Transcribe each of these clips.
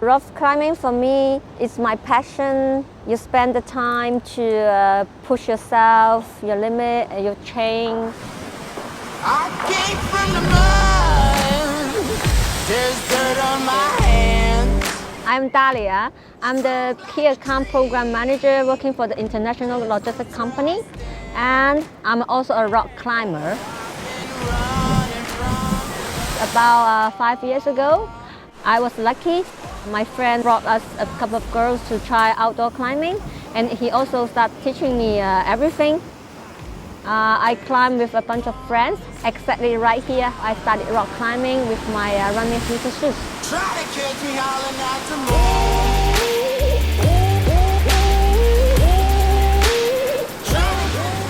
Rock climbing for me is my passion. You spend the time to push yourself, your limit, and your change. I came from the mud. There's dirt on my hands. I'm Dahlia. I'm the Key Account Program Manager working for the international logistics company, and I'm also a rock climber. About 5 years ago, I was lucky. My friend brought us a couple of girls to try outdoor climbing, and he also started teaching me everything. I climbed with a bunch of friends. Exactly right here, I started rock climbing with my running sneaker shoes. Try to catch me howling at the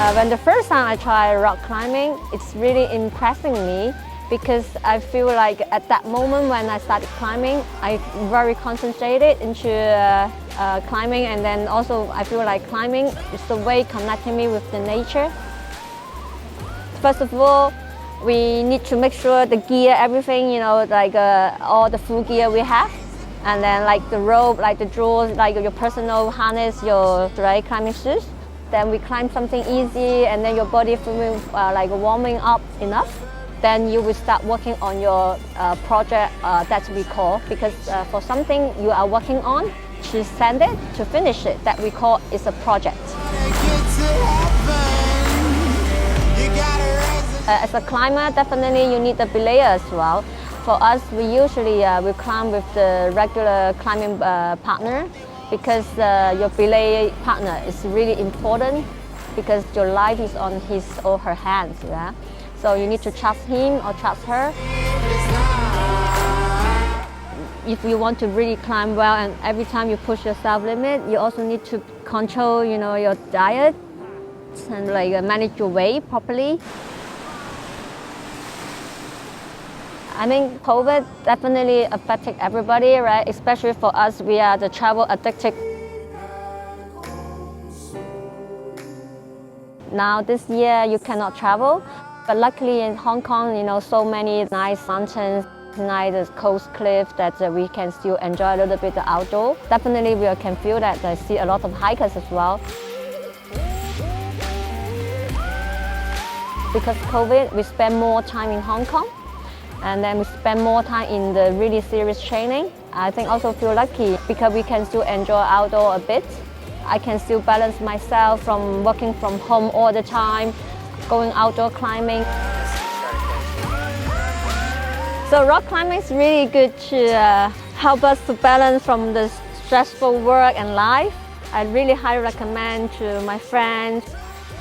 moon. When the first time I tried rock climbing, it's really impressing me because I feel like at that moment when I started climbing, I very concentrated into climbing, and then also I feel like climbing is the way connecting me with the nature. First of all, we need to make sure the gear, everything, like all the full gear we have. And then like the rope, like the drawers, like your personal harness, your dry climbing shoes. Then we climb something easy, and then your body feeling like warming up enough. Then you will start working on your project that we call, because for something you are working on, to send it, to finish it, that we call is a project. As a climber, definitely you need a belayer as well. For us, we usually we climb with the regular climbing partner, because your belay partner is really important, because your life is on his or her hands. Yeah? So you need to trust him or trust her. If you want to really climb well, and every time you push your self-limit, you also need to control, your diet and manage your weight properly. I think COVID definitely affected everybody, right? Especially for us, we are the travel addicted. Now this year you cannot travel, but luckily in Hong Kong, so many nice mountains, nice coast cliffs that we can still enjoy a little bit the outdoor. Definitely we can feel that. I see a lot of hikers as well. Because COVID, we spend more time in Hong Kong, and then we spend more time in the really serious training. I think also feel lucky because we can still enjoy outdoor a bit. I can still balance myself from working from home all the time, going outdoor climbing. So rock climbing is really good to help us to balance from the stressful work and life. I really highly recommend to my friends,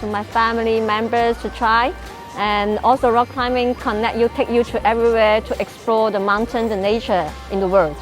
to my family members to try. And also rock climbing take you to everywhere to explore the mountains and nature in the world.